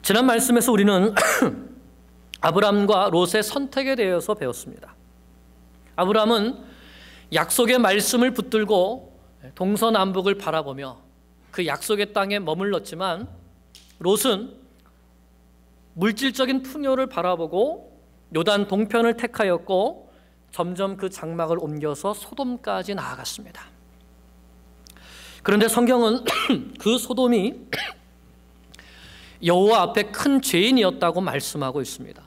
지난 말씀에서 우리는 아브람과 롯의 선택에 대해서 배웠습니다. 아브람은 약속의 말씀을 붙들고 동서남북을 바라보며 그 약속의 땅에 머물렀지만 롯은 물질적인 풍요를 바라보고 요단 동편을 택하였고 점점 그 장막을 옮겨서 소돔까지 나아갔습니다. 그런데 성경은 그 소돔이 여호와 앞에 큰 죄인이었다고 말씀하고 있습니다.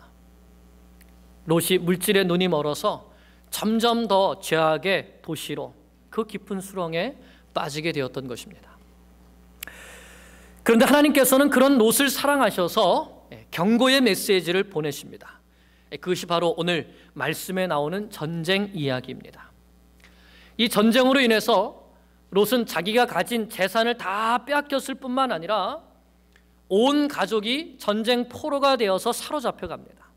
롯이 물질에 눈이 멀어서 점점 더 죄악의 도시로 그 깊은 수렁에 빠지게 되었던 것입니다. 그런데 하나님께서는 그런 롯을 사랑하셔서 경고의 메시지를 보내십니다. 그것이 바로 오늘 말씀에 나오는 전쟁 이야기입니다. 이 전쟁으로 인해서 롯은 자기가 가진 재산을 다 빼앗겼을 뿐만 아니라 온 가족이 전쟁 포로가 되어서 사로잡혀 갑니다.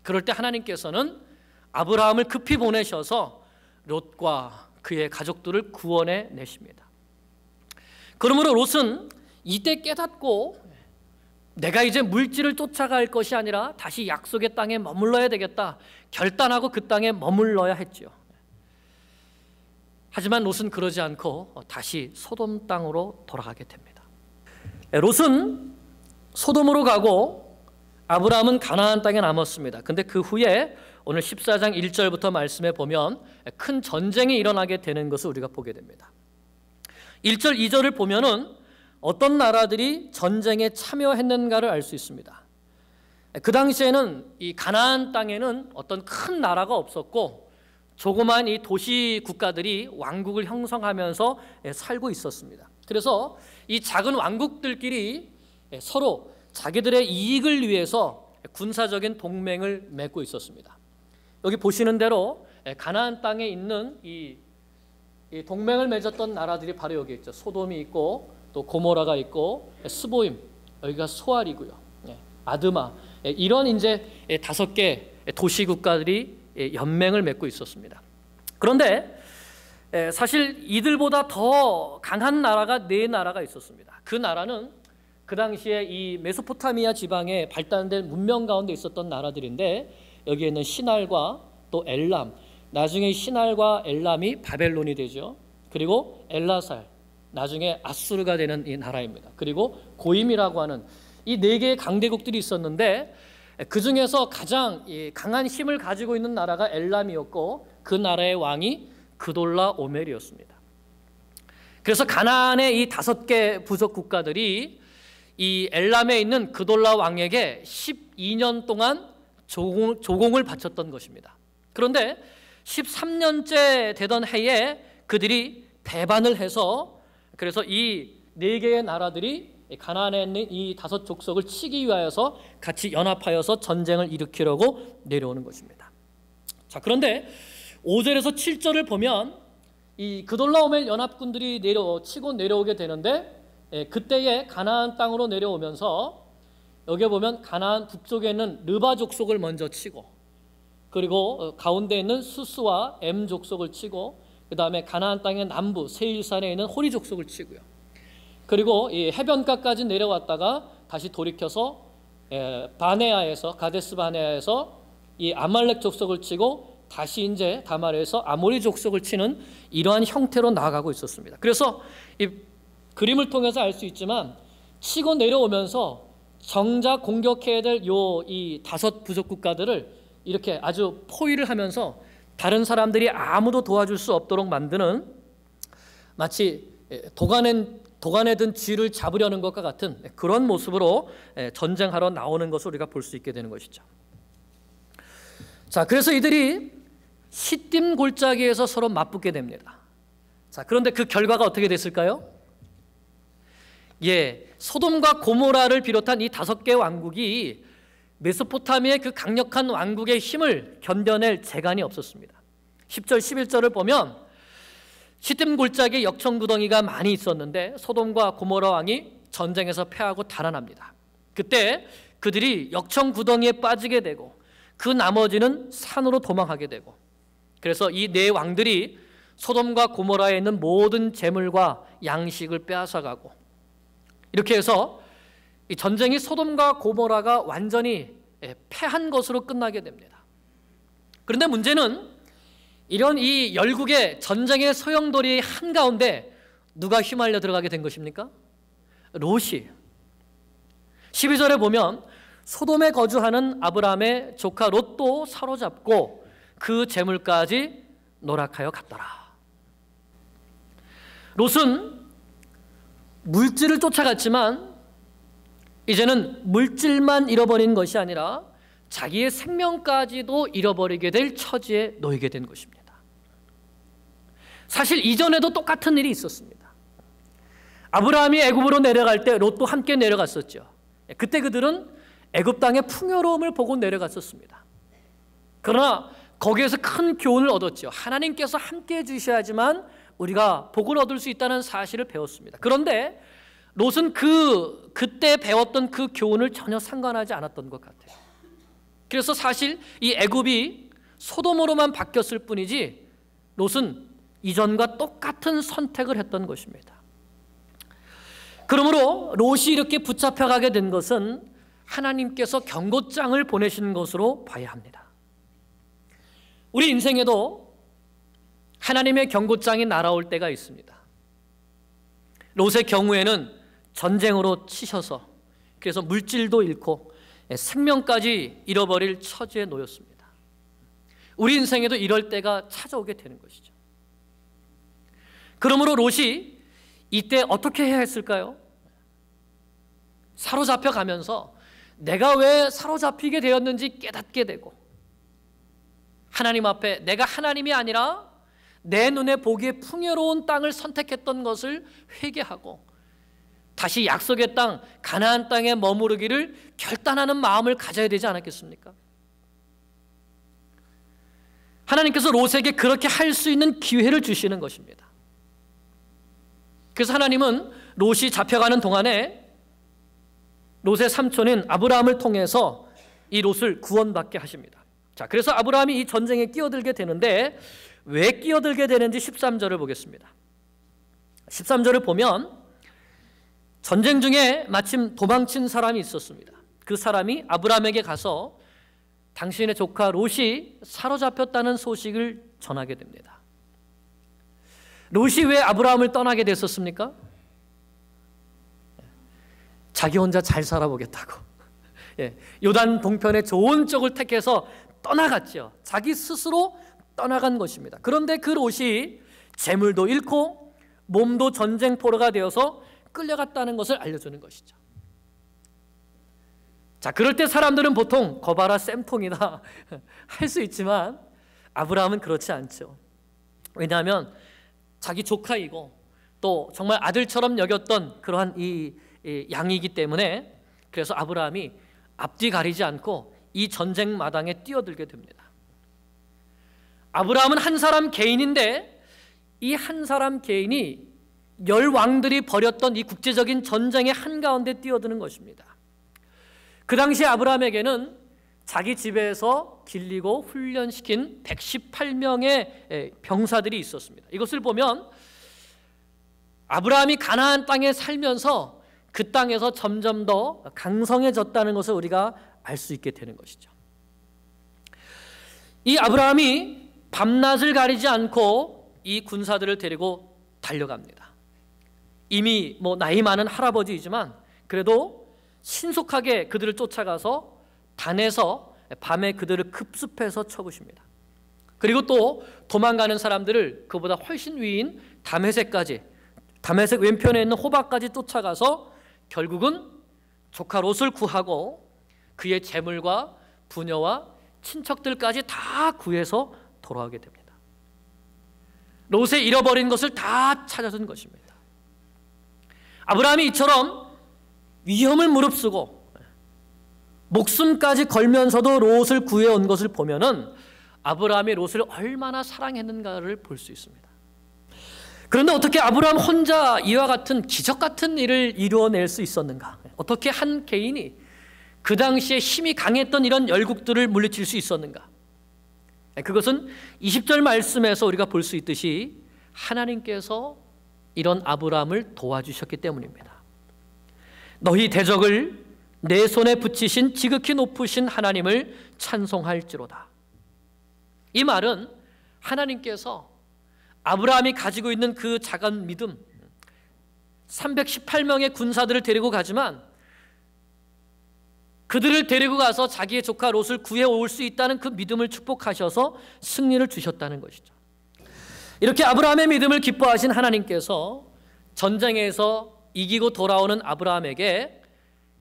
그럴 때 하나님께서는 아브라함을 급히 보내셔서 롯과 그의 가족들을 구원해 내십니다. 그러므로 롯은 이때 깨닫고 내가 이제 물질을 쫓아갈 것이 아니라 다시 약속의 땅에 머물러야 되겠다 결단하고 그 땅에 머물러야 했죠. 하지만 롯은 그러지 않고 다시 소돔 땅으로 돌아가게 됩니다. 롯은 소돔으로 가고 아브라함은 가나안 땅에 남았습니다. 근데 그 후에 오늘 14장 1절부터 말씀해 보면 큰 전쟁이 일어나게 되는 것을 우리가 보게 됩니다. 1절, 2절을 보면은 어떤 나라들이 전쟁에 참여했는가를 알 수 있습니다. 그 당시에는 이 가나안 땅에는 어떤 큰 나라가 없었고 조그만 이 도시 국가들이 왕국을 형성하면서 살고 있었습니다. 그래서 이 작은 왕국들끼리 서로 자기들의 이익을 위해서 군사적인 동맹을 맺고 있었습니다. 여기 보시는 대로 가나안 땅에 있는 이 동맹을 맺었던 나라들이 바로 여기 있죠. 소돔이 있고 또 고모라가 있고 스보임, 여기가 소알이고요. 아드마, 이런 이제 5개 도시 국가들이 연맹을 맺고 있었습니다. 그런데 사실 이들보다 더 강한 나라가 4나라가 있었습니다. 그 나라는 그 당시에 이 메소포타미아 지방에 발달된 문명 가운데 있었던 나라들인데 여기에는 시날과 또 엘람, 나중에 시날과 엘람이 바벨론이 되죠. 그리고 엘라살, 나중에 아수르가 되는 이 나라입니다. 그리고 고임이라고 하는 이 4개의 강대국들이 있었는데 그 중에서 가장 강한 힘을 가지고 있는 나라가 엘람이었고 그 나라의 왕이 그돌라 오멜이었습니다. 그래서 가나안의 이 5개 부속 국가들이 이 엘람에 있는 그돌라 왕에게 12년 동안 조공을 바쳤던 것입니다. 그런데 13년째 되던 해에 그들이 배반을 해서 그래서 이 4개의 나라들이 가나안에 있는 이 5 족속을 치기 위하여서 같이 연합하여서 전쟁을 일으키려고 내려오는 것입니다. 자, 그런데 5절에서 7절을 보면 이 그돌라오멜 연합군들이 치고 내려오게 되는데 그때에 가나안 땅으로 내려오면서 여기 보면 가나안 북쪽에 있는 르바 족속을 먼저 치고 그리고 가운데 있는 수스와 엠 족속을 치고 그 다음에 가나안 땅의 남부 세일산에 있는 호리 족속을 치고요. 그리고 이 해변가까지 내려왔다가 다시 돌이켜서 바네아에서 가데스 바네아에서 이 아말렉 족속을 치고 다시 이제 다말에서 아모리 족속을 치는 이러한 형태로 나아가고 있었습니다. 그래서 이 그림을 통해서 알 수 있지만 치고 내려오면서 정작 공격해야 될 이 5 부속 국가들을 이렇게 아주 포위를 하면서 다른 사람들이 아무도 도와줄 수 없도록 만드는 마치 도간에 든 쥐를 잡으려는 것과 같은 그런 모습으로 전쟁하러 나오는 것을 우리가 볼 수 있게 되는 것이죠. 자, 그래서 이들이 시딤 골짜기에서 서로 맞붙게 됩니다. 자, 그런데 그 결과가 어떻게 됐을까요? 소돔과 고모라를 비롯한 이 5개 왕국이 메소포타미아의 그 강력한 왕국의 힘을 견뎌낼 재간이 없었습니다. 10절, 11절을 보면 시딤 골짜기에 역청구덩이가 많이 있었는데 소돔과 고모라 왕이 전쟁에서 패하고 달아납니다. 그때 그들이 역청구덩이에 빠지게 되고 그 나머지는 산으로 도망하게 되고 그래서 이 4 왕들이 소돔과 고모라에 있는 모든 재물과 양식을 빼앗아가고 이렇게 해서 이 전쟁이 소돔과 고모라가 완전히 패한 것으로 끝나게 됩니다. 그런데 문제는 이런 이 열국의 전쟁의 소용돌이 한가운데 누가 휘말려 들어가게 된 것입니까? 롯이. 12절에 보면 소돔에 거주하는 아브라함의 조카 롯도 사로잡고 그 재물까지 노락하여 갔더라. 롯은 물질을 쫓아갔지만 이제는 물질만 잃어버린 것이 아니라 자기의 생명까지도 잃어버리게 될 처지에 놓이게 된 것입니다. 사실 이전에도 똑같은 일이 있었습니다. 아브라함이 애굽으로 내려갈 때 롯도 함께 내려갔었죠. 그때 그들은 애굽 땅의 풍요로움을 보고 내려갔었습니다. 그러나 거기에서 큰 교훈을 얻었죠. 하나님께서 함께 해주셔야지만 우리가 복을 얻을 수 있다는 사실을 배웠습니다. 그런데 롯은 그때 배웠던 그 교훈을 전혀 상관하지 않았던 것 같아요. 그래서 사실 이 애굽이 소돔으로만 바뀌었을 뿐이지 롯은 이전과 똑같은 선택을 했던 것입니다. 그러므로 롯이 이렇게 붙잡혀가게 된 것은 하나님께서 경고장을 보내신 것으로 봐야 합니다. 우리 인생에도 하나님의 경고장이 날아올 때가 있습니다. 롯의 경우에는 전쟁으로 치셔서 그래서 물질도 잃고 생명까지 잃어버릴 처지에 놓였습니다. 우리 인생에도 이럴 때가 찾아오게 되는 것이죠. 그러므로 롯이 이때 어떻게 해야 했을까요? 사로잡혀 가면서 내가 왜 사로잡히게 되었는지 깨닫게 되고 하나님 앞에 내가 하나님이 아니라 내 눈에 보기에 풍요로운 땅을 선택했던 것을 회개하고 다시 약속의 땅 가나안 땅에 머무르기를 결단하는 마음을 가져야 되지 않았겠습니까? 하나님께서 롯에게 그렇게 할 수 있는 기회를 주시는 것입니다. 그래서 하나님은 롯이 잡혀가는 동안에 롯의 삼촌인 아브라함을 통해서 이 롯을 구원받게 하십니다. 자, 그래서 아브라함이 이 전쟁에 끼어들게 되는데 왜 끼어들게 되는지 13절을 보겠습니다. 13절을 보면 전쟁 중에 마침 도망친 사람이 있었습니다. 그 사람이 아브라함에게 가서 당신의 조카 롯이 사로잡혔다는 소식을 전하게 됩니다. 롯이 왜 아브라함을 떠나게 됐었습니까? 자기 혼자 잘 살아보겠다고. 요단 동편의 좋은 쪽을 택해서 떠나갔죠. 자기 스스로 떠나간 것입니다. 그런데 그 롯이 재물도 잃고 몸도 전쟁포로가 되어서 끌려갔다는 것을 알려주는 것이죠. 자, 그럴 때 사람들은 보통 거봐라 쌤통이다 할 수 있지만 아브라함은 그렇지 않죠. 왜냐하면 자기 조카이고 또 정말 아들처럼 여겼던 그러한 이 양이기 때문에 그래서 아브라함이 앞뒤 가리지 않고 이 전쟁 마당에 뛰어들게 됩니다. 아브라함은 한 사람 개인인데 이 한 사람 개인이 열 왕들이 벌였던 이 국제적인 전쟁의 한가운데 뛰어드는 것입니다. 그 당시 아브라함에게는 자기 집에서 길리고 훈련시킨 118명의 병사들이 있었습니다. 이것을 보면 아브라함이 가나안 땅에 살면서 그 땅에서 점점 더 강성해졌다는 것을 우리가 알 수 있게 되는 것이죠. 이 아브라함이 밤낮을 가리지 않고 이 군사들을 데리고 달려갑니다. 이미 나이 많은 할아버지이지만 그래도 신속하게 그들을 쫓아가서 단에서 밤에 그들을 급습해서 쳐부십니다. 그리고 또 도망가는 사람들을 그보다 훨씬 위인 다메섹까지, 다메섹 왼편에 있는 호박까지 쫓아가서 결국은 조카 롯을 구하고 그의 재물과 부녀와 친척들까지 다 구해서 돌아오게 됩니다. 롯의 잃어버린 것을 다 찾아준 것입니다. 아브라함이 이처럼 위험을 무릅쓰고 목숨까지 걸면서도 롯을 구해온 것을 보면은 아브라함이 롯을 얼마나 사랑했는가를 볼 수 있습니다. 그런데 어떻게 아브라함 혼자 이와 같은 기적 같은 일을 이루어낼 수 있었는가? 어떻게 한 개인이 그 당시에 힘이 강했던 이런 열국들을 물리칠 수 있었는가? 그것은 20절 말씀에서 우리가 볼 수 있듯이 하나님께서 이런 아브라함을 도와주셨기 때문입니다. 너희 대적을 내 손에 붙이신 지극히 높으신 하나님을 찬송할지로다. 이 말은 하나님께서 아브라함이 가지고 있는 그 작은 믿음, 318명의 군사들을 데리고 가지만 그들을 데리고 가서 자기의 조카 롯을 구해올 수 있다는 그 믿음을 축복하셔서 승리를 주셨다는 것이죠. 이렇게 아브라함의 믿음을 기뻐하신 하나님께서 전쟁에서 이기고 돌아오는 아브라함에게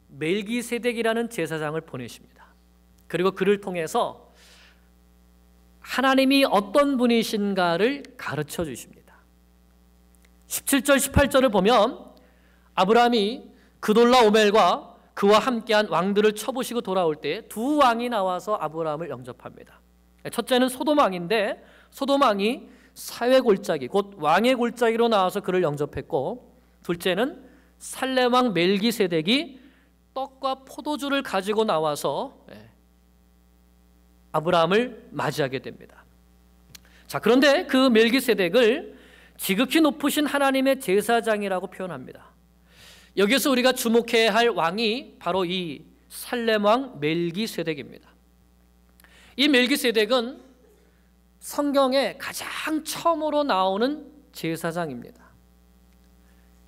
멜기세덱이라는 제사장을 보내십니다. 그리고 그를 통해서 하나님이 어떤 분이신가를 가르쳐 주십니다. 17절 18절을 보면 아브라함이 그돌라오멜과 그와 함께한 왕들을 쳐부시고 돌아올 때 두 왕이 나와서 아브라함을 영접합니다. 첫째는 소돔 왕인데 소돔 왕이 사회 골짜기 곧 왕의 골짜기로 나와서 그를 영접했고, 둘째는 살렘 왕 멜기세덱이 떡과 포도주를 가지고 나와서 아브라함을 맞이하게 됩니다. 자, 그런데 그 멜기세덱을 지극히 높으신 하나님의 제사장이라고 표현합니다. 여기서 우리가 주목해야 할 왕이 바로 이 살렘 왕 멜기세덱입니다. 이 멜기세덱은 성경에 가장 처음으로 나오는 제사장입니다.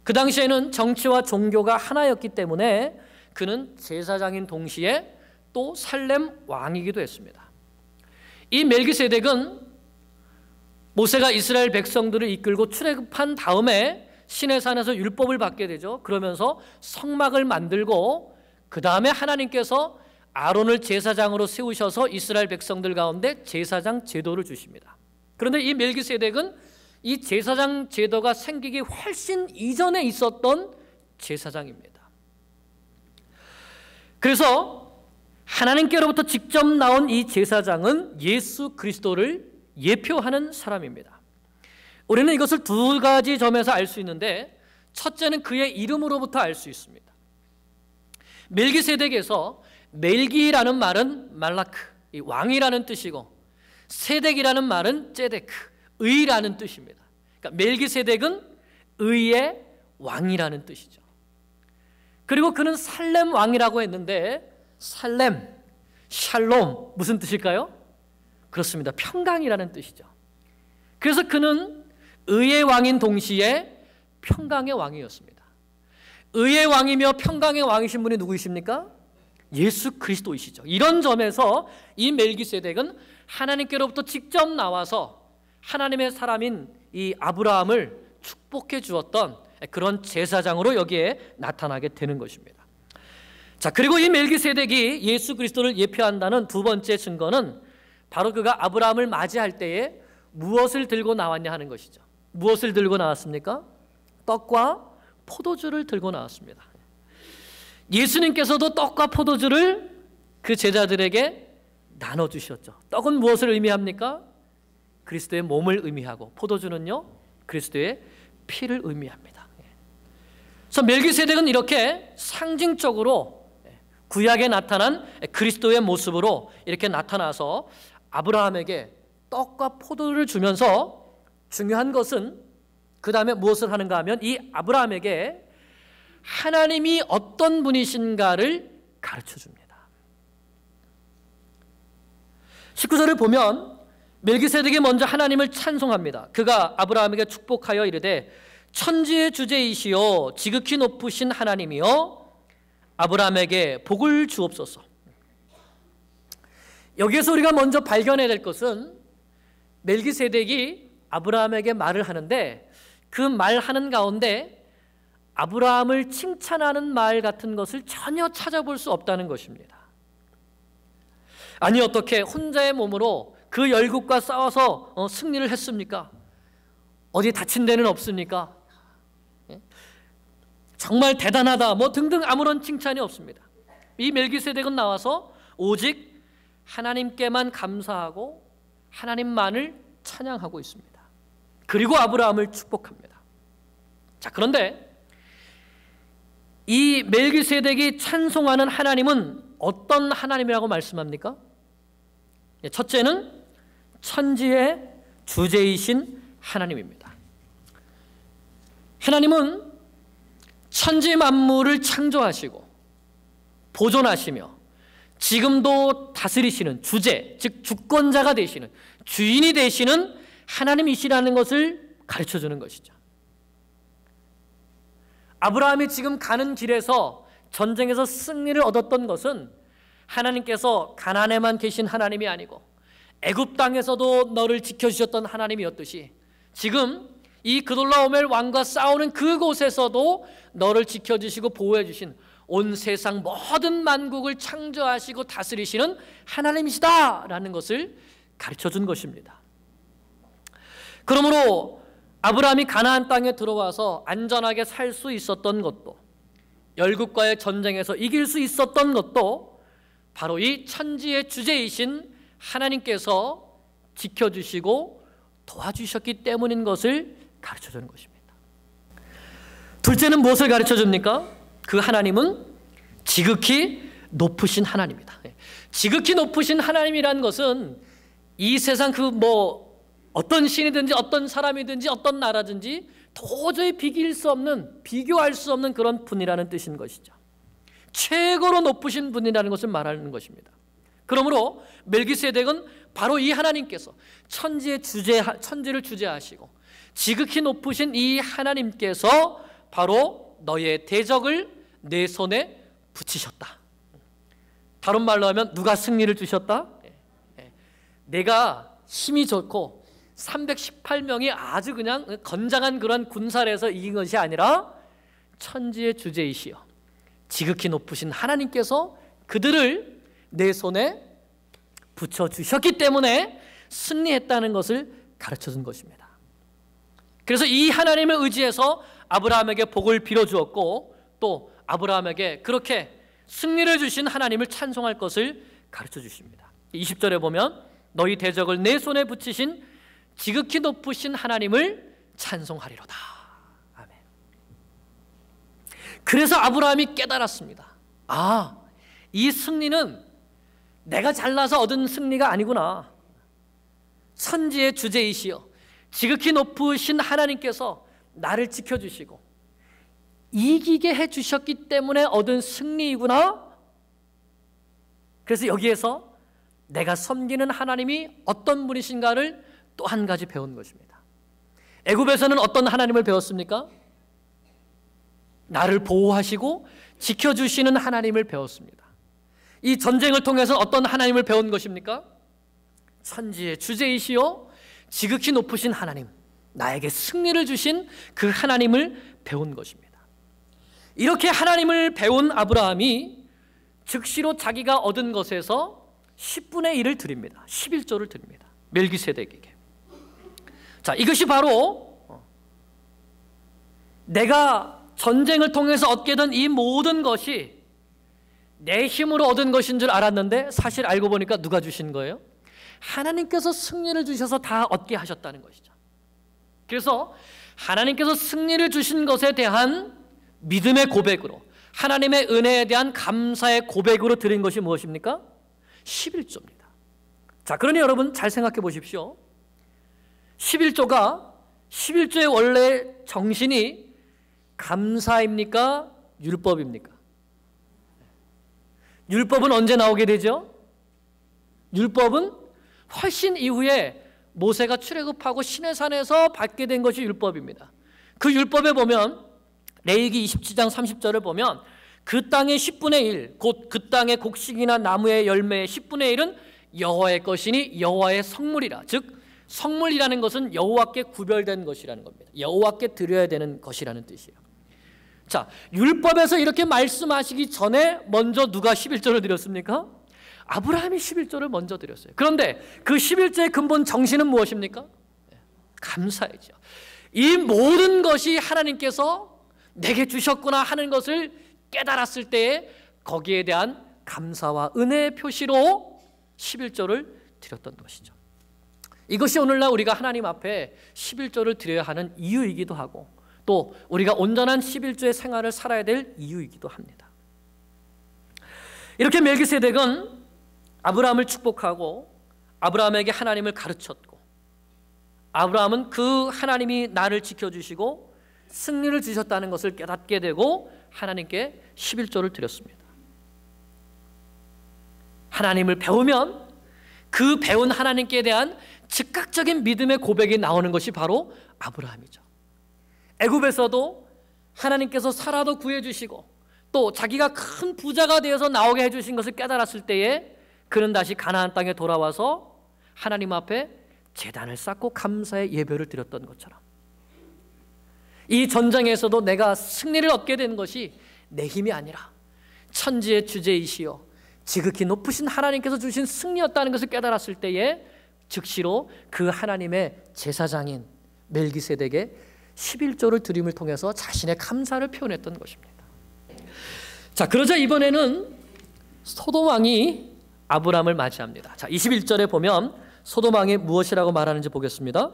그 당시에는 정치와 종교가 하나였기 때문에 그는 제사장인 동시에 또 살렘 왕이기도 했습니다. 이 멜기세덱은 모세가 이스라엘 백성들을 이끌고 출애굽한 다음에 시내산에서 율법을 받게 되죠. 그러면서 성막을 만들고 그 다음에 하나님께서 아론을 제사장으로 세우셔서 이스라엘 백성들 가운데 제사장 제도를 주십니다. 그런데 이 멜기세덱은 이 제사장 제도가 생기기 훨씬 이전에 있었던 제사장입니다. 그래서 하나님께로부터 직접 나온 이 제사장은 예수 그리스도를 예표하는 사람입니다. 우리는 이것을 두 가지 점에서 알 수 있는데, 첫째는 그의 이름으로부터 알 수 있습니다. 멜기세덱에서 멜기라는 말은 말라크, 왕이라는 뜻이고, 세덱이라는 말은 제데크, 의라는 뜻입니다. 그러니까 멜기세덱은 의의 왕이라는 뜻이죠. 그리고 그는 살렘 왕이라고 했는데, 살렘, 샬롬 무슨 뜻일까요? 그렇습니다. 평강이라는 뜻이죠. 그래서 그는 의의 왕인 동시에 평강의 왕이었습니다. 의의 왕이며 평강의 왕이신 분이 누구이십니까? 예수 그리스도이시죠. 이런 점에서 이 멜기세덱은 하나님께로부터 직접 나와서 하나님의 사람인 이 아브라함을 축복해 주었던 그런 제사장으로 여기에 나타나게 되는 것입니다. 자, 그리고 이 멜기세덱이 예수 그리스도를 예표한다는 두 번째 증거는 바로 그가 아브라함을 맞이할 때에 무엇을 들고 나왔냐 하는 것이죠. 무엇을 들고 나왔습니까? 떡과 포도주를 들고 나왔습니다. 예수님께서도 떡과 포도주를 그 제자들에게 나눠주셨죠. 떡은 무엇을 의미합니까? 그리스도의 몸을 의미하고, 포도주는요 그리스도의 피를 의미합니다. 그래서 멜기세덱은 이렇게 상징적으로 구약에 나타난 그리스도의 모습으로 이렇게 나타나서 아브라함에게 떡과 포도를 주면서, 중요한 것은 그 다음에 무엇을 하는가 하면 이 아브라함에게 하나님이 어떤 분이신가를 가르쳐 줍니다. 19절을 보면 멜기세덱이 먼저 하나님을 찬송합니다. 그가 아브라함에게 축복하여 이르되 천지의 주제이시오 지극히 높으신 하나님이여 아브라함에게 복을 주옵소서. 여기에서 우리가 먼저 발견해야 될 것은 멜기세덱이 아브라함에게 말을 하는데 그 말하는 가운데 아브라함을 칭찬하는 말 같은 것을 전혀 찾아볼 수 없다는 것입니다. 아니 어떻게 혼자의 몸으로 그 열국과 싸워서 승리를 했습니까? 어디 다친 데는 없습니까? 정말 대단하다 뭐 등등 아무런 칭찬이 없습니다. 이 멜기세덱은 나와서 오직 하나님께만 감사하고 하나님만을 찬양하고 있습니다. 그리고 아브라함을 축복합니다. 자, 그런데 이 멜기세덱이 찬송하는 하나님은 어떤 하나님이라고 말씀합니까? 첫째는 천지의 주제이신 하나님입니다. 하나님은 천지 만물을 창조하시고 보존하시며 지금도 다스리시는 주제, 즉 주권자가 되시는, 주인이 되시는 하나님이시라는 것을 가르쳐주는 것이죠. 아브라함이 지금 가는 길에서 전쟁에서 승리를 얻었던 것은 하나님께서 가나안에만 계신 하나님이 아니고 애굽 땅에서도 너를 지켜주셨던 하나님이었듯이 지금 이 그돌라오멜 왕과 싸우는 그곳에서도 너를 지켜주시고 보호해주신, 온 세상 모든 만국을 창조하시고 다스리시는 하나님이시다라는 것을 가르쳐준 것입니다. 그러므로 아브라함이 가나안 땅에 들어와서 안전하게 살 수 있었던 것도, 열국과의 전쟁에서 이길 수 있었던 것도 바로 이 천지의 주제이신 하나님께서 지켜주시고 도와주셨기 때문인 것을 가르쳐주는 것입니다. 둘째는 무엇을 가르쳐줍니까? 그 하나님은 지극히 높으신 하나님이다. 지극히 높으신 하나님이란 것은 이 세상 어떤 신이든지 어떤 사람이든지 어떤 나라든지 도저히 비교할 수 없는 그런 분이라는 뜻인 것이죠. 최고로 높으신 분이라는 것을 말하는 것입니다. 그러므로 멜기세덱은 바로 이 하나님께서 천지를 주재하시고 지극히 높으신 이 하나님께서 바로 너의 대적을 내 손에 붙이셨다. 다른 말로 하면 누가 승리를 주셨다? 내가 힘이 좋고 318명이 아주 그냥 건장한 그런 군사를 해서 이긴 것이 아니라 천지의 주제이시여 지극히 높으신 하나님께서 그들을 내 손에 붙여주셨기 때문에 승리했다는 것을 가르쳐준 것입니다. 그래서 이 하나님을 의지해서 아브라함에게 복을 빌어주었고 또 아브라함에게 그렇게 승리를 주신 하나님을 찬송할 것을 가르쳐 주십니다. 20절에 보면 너희 대적을 내 손에 붙이신 지극히 높으신 하나님을 찬송하리로다. 아멘. 그래서 아브라함이 깨달았습니다. 이 승리는 내가 잘나서 얻은 승리가 아니구나. 천지의 주제이시여 지극히 높으신 하나님께서 나를 지켜주시고 이기게 해주셨기 때문에 얻은 승리이구나. 그래서 여기에서 내가 섬기는 하나님이 어떤 분이신가를 또 한 가지 배운 것입니다. 애굽에서는 어떤 하나님을 배웠습니까? 나를 보호하시고 지켜주시는 하나님을 배웠습니다. 이 전쟁을 통해서 어떤 하나님을 배운 것입니까? 천지의 주제이시요 지극히 높으신 하나님, 나에게 승리를 주신 그 하나님을 배운 것입니다. 이렇게 하나님을 배운 아브라함이 즉시로 자기가 얻은 것에서 10분의 1을 드립니다. 11조를 드립니다. 멜기세덱에게. 자, 이것이 바로 내가 전쟁을 통해서 얻게 된 이 모든 것이 내 힘으로 얻은 것인 줄 알았는데 사실 알고 보니까 누가 주신 거예요? 하나님께서 승리를 주셔서 다 얻게 하셨다는 것이죠. 그래서 하나님께서 승리를 주신 것에 대한 믿음의 고백으로, 하나님의 은혜에 대한 감사의 고백으로 드린 것이 무엇입니까? 11조입니다. 자, 그러니 여러분 잘 생각해 보십시오. 11조의 원래 정신이 감사입니까? 율법입니까? 율법은 언제 나오게 되죠? 율법은 훨씬 이후에 모세가 출애굽하고 시내산에서 받게 된 것이 율법입니다. 그 율법에 보면 레위기 27장 30절을 보면 그 땅의 10분의 1, 곧 그 땅의 곡식이나 나무의 열매의 10분의 1은 여호와의 것이니 여호와의 성물이라. 즉 성물이라는 것은 여호와께 구별된 것이라는 겁니다. 여호와께 드려야 되는 것이라는 뜻이에요. 자, 율법에서 이렇게 말씀하시기 전에 먼저 누가 11조를 드렸습니까? 아브라함이 11조를 먼저 드렸어요. 그런데 그 11조의 근본 정신은 무엇입니까? 감사이죠. 이 모든 것이 하나님께서 내게 주셨구나 하는 것을 깨달았을 때에 거기에 대한 감사와 은혜의 표시로 11조를 드렸던 것이죠. 이것이 오늘날 우리가 하나님 앞에 11조를 드려야 하는 이유이기도 하고 또 우리가 온전한 11조의 생활을 살아야 될 이유이기도 합니다. 이렇게 멜기세덱은 아브라함을 축복하고 아브라함에게 하나님을 가르쳤고 아브라함은 그 하나님이 나를 지켜주시고 승리를 주셨다는 것을 깨닫게 되고 하나님께 11조를 드렸습니다. 하나님을 배우면 그 배운 하나님께 대한 즉각적인 믿음의 고백이 나오는 것이 바로 아브라함이죠. 애굽에서도 하나님께서 사라도 구해주시고 또 자기가 큰 부자가 되어서 나오게 해주신 것을 깨달았을 때에 그는 다시 가나안 땅에 돌아와서 하나님 앞에 제단을 쌓고 감사의 예배를 드렸던 것처럼 이 전쟁에서도 내가 승리를 얻게 되는 것이 내 힘이 아니라 천지의 주제이시여 지극히 높으신 하나님께서 주신 승리였다는 것을 깨달았을 때에 즉시로 그 하나님의 제사장인 멜기세덱에게 11조를 드림을 통해서 자신의 감사를 표현했던 것입니다. 자, 그러자 이번에는 소돔 왕이 아브라함을 맞이합니다. 자, 21절에 보면 소돔 왕이 무엇이라고 말하는지 보겠습니다.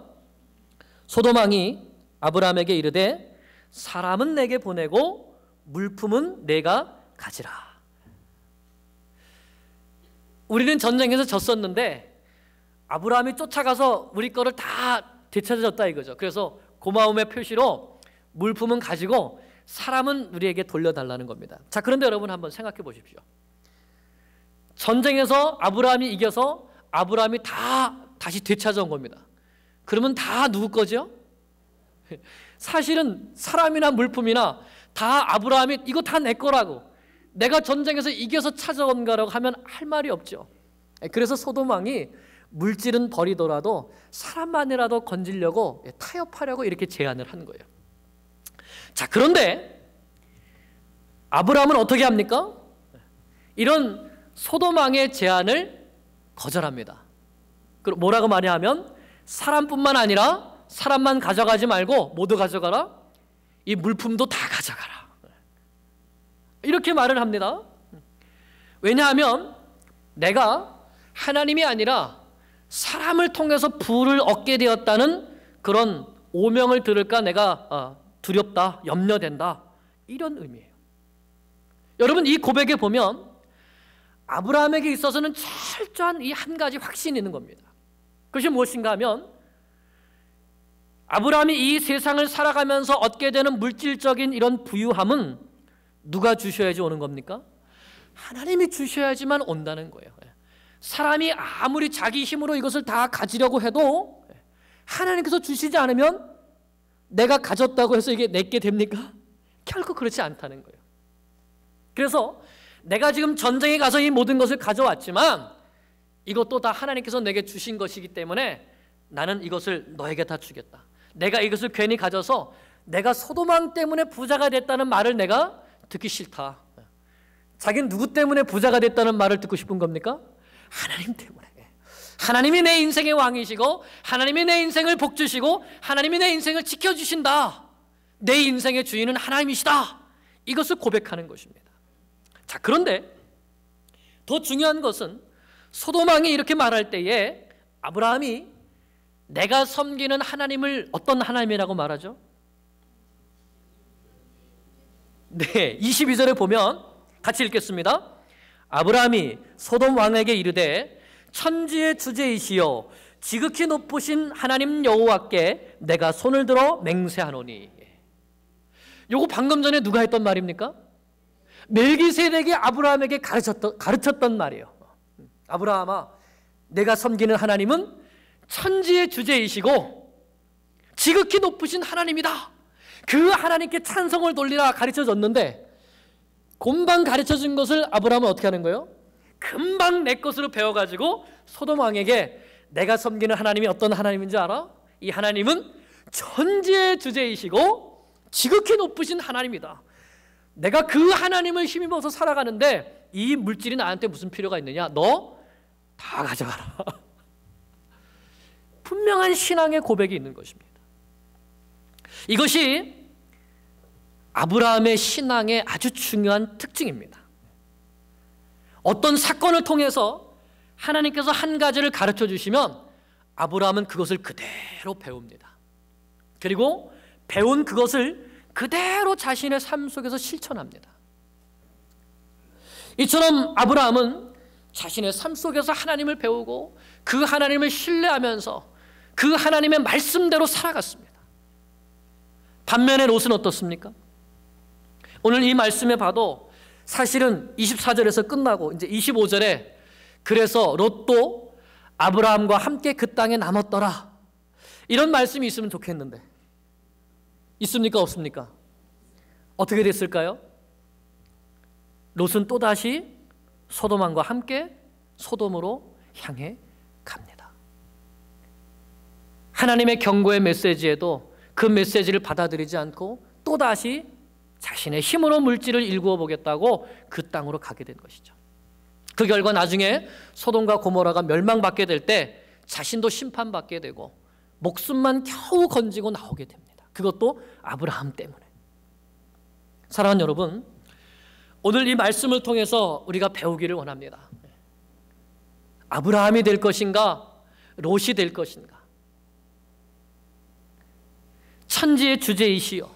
소돔 왕이 아브라함에게 이르되 사람은 내게 보내고 물품은 내가 가지라. 우리는 전쟁에서 졌었는데 아브라함이 쫓아가서 우리 거를 다 되찾아줬다 이거죠. 그래서 고마움의 표시로 물품은 가지고 사람은 우리에게 돌려달라는 겁니다. 자, 그런데 여러분 한번 생각해 보십시오. 전쟁에서 아브라함이 이겨서 아브라함이 다시 되찾아온 겁니다. 그러면 다 누구 거죠? 사실은 사람이나 물품이나 다 아브라함이 이거 다 내 거라고, 내가 전쟁에서 이겨서 찾아온 거라고 하면 할 말이 없죠. 그래서 소돔 왕이 물질은 버리더라도 사람만이라도 건지려고 타협하려고 이렇게 제안을 한 거예요. 자, 그런데 아브라함은 어떻게 합니까? 이런 소돔 왕의 제안을 거절합니다. 뭐라고 말하냐면 사람뿐만 아니라 사람만 가져가지 말고 모두 가져가라. 이 물품도 다 가져가라. 이렇게 말을 합니다. 왜냐하면 내가 하나님이 아니라 사람을 통해서 부를 얻게 되었다는 그런 오명을 들을까 내가 두렵다, 염려된다, 이런 의미예요. 여러분, 이 고백에 보면 아브라함에게 있어서는 철저한 이 한 가지 확신이 있는 겁니다. 그것이 무엇인가 하면 아브라함이 이 세상을 살아가면서 얻게 되는 물질적인 이런 부유함은 누가 주셔야지 오는 겁니까? 하나님이 주셔야지만 온다는 거예요. 사람이 아무리 자기 힘으로 이것을 다 가지려고 해도 하나님께서 주시지 않으면 내가 가졌다고 해서 이게 내게 됩니까? 결코 그렇지 않다는 거예요. 그래서 내가 지금 전쟁에 가서 이 모든 것을 가져왔지만 이것도 다 하나님께서 내게 주신 것이기 때문에 나는 이것을 너에게 다 주겠다. 내가 이것을 괜히 가져서 내가 소돔 왕 때문에 부자가 됐다는 말을 내가 듣기 싫다. 자기는 누구 때문에 부자가 됐다는 말을 듣고 싶은 겁니까? 하나님 때문에. 하나님이 내 인생의 왕이시고 하나님이 내 인생을 복주시고 하나님이 내 인생을 지켜주신다. 내 인생의 주인은 하나님이시다. 이것을 고백하는 것입니다. 자, 그런데 더 중요한 것은 소돔 왕이 이렇게 말할 때에 아브라함이 내가 섬기는 하나님을 어떤 하나님이라고 말하죠? 네, 22절에 보면 같이 읽겠습니다. 아브라함이 소돔 왕에게 이르되 천지의 주제이시여 지극히 높으신 하나님 여호와께 내가 손을 들어 맹세하노니. 요거 방금 전에 누가 했던 말입니까? 멜기세덱이 아브라함에게 가르쳤던 말이에요. 아브라함아, 내가 섬기는 하나님은 천지의 주제이시고 지극히 높으신 하나님이다. 그 하나님께 찬성을 돌리라 가르쳐줬는데 금방 가르쳐준 것을 아브라함은 어떻게 하는 거예요? 금방 내 것으로 배워가지고 소돔 왕에게 내가 섬기는 하나님이 어떤 하나님인지 알아? 이 하나님은 천지의 주제이시고 지극히 높으신 하나님이다. 내가 그 하나님을 힘입어서 살아가는데 이 물질이 나한테 무슨 필요가 있느냐? 너 다 가져가라. 분명한 신앙의 고백이 있는 것입니다. 이것이 아브라함의 신앙의 아주 중요한 특징입니다. 어떤 사건을 통해서 하나님께서 한 가지를 가르쳐 주시면 아브라함은 그것을 그대로 배웁니다. 그리고 배운 그것을 그대로 자신의 삶 속에서 실천합니다. 이처럼 아브라함은 자신의 삶 속에서 하나님을 배우고 그 하나님을 신뢰하면서 그 하나님의 말씀대로 살아갔습니다. 반면에 롯은 어떻습니까? 오늘 이 말씀에 봐도 사실은 24절에서 끝나고 이제 25절에 그래서 롯도 아브라함과 함께 그 땅에 남았더라, 이런 말씀이 있으면 좋겠는데 있습니까? 없습니까? 어떻게 됐을까요? 롯은 또다시 소돔왕과 함께 소돔으로 향해 갑니다. 하나님의 경고의 메시지에도 그 메시지를 받아들이지 않고 또다시 자신의 힘으로 물질을 일구어 보겠다고 그 땅으로 가게 된 것이죠. 그 결과 나중에 소돔과 고모라가 멸망받게 될 때 자신도 심판받게 되고 목숨만 겨우 건지고 나오게 됩니다. 그것도 아브라함 때문에. 사랑하는 여러분, 오늘 이 말씀을 통해서 우리가 배우기를 원합니다. 아브라함이 될 것인가, 롯이 될 것인가? 천지의 주제이시여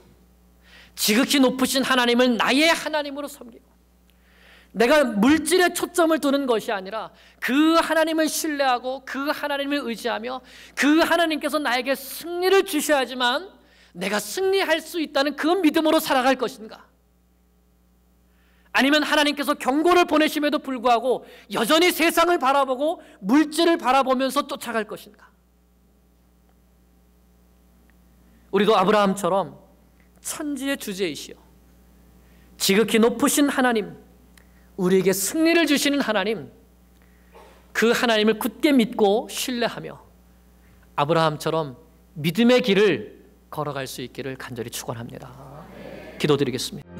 지극히 높으신 하나님을 나의 하나님으로 섬기고, 내가 물질에 초점을 두는 것이 아니라 그 하나님을 신뢰하고 그 하나님을 의지하며 그 하나님께서 나에게 승리를 주셔야지만 내가 승리할 수 있다는 그 믿음으로 살아갈 것인가? 아니면 하나님께서 경고를 보내심에도 불구하고 여전히 세상을 바라보고 물질을 바라보면서 쫓아갈 것인가? 우리도 아브라함처럼 천지의 주제이시여 지극히 높으신 하나님, 우리에게 승리를 주시는 하나님, 그 하나님을 굳게 믿고 신뢰하며 아브라함처럼 믿음의 길을 걸어갈 수 있기를 간절히 축원합니다. 기도드리겠습니다.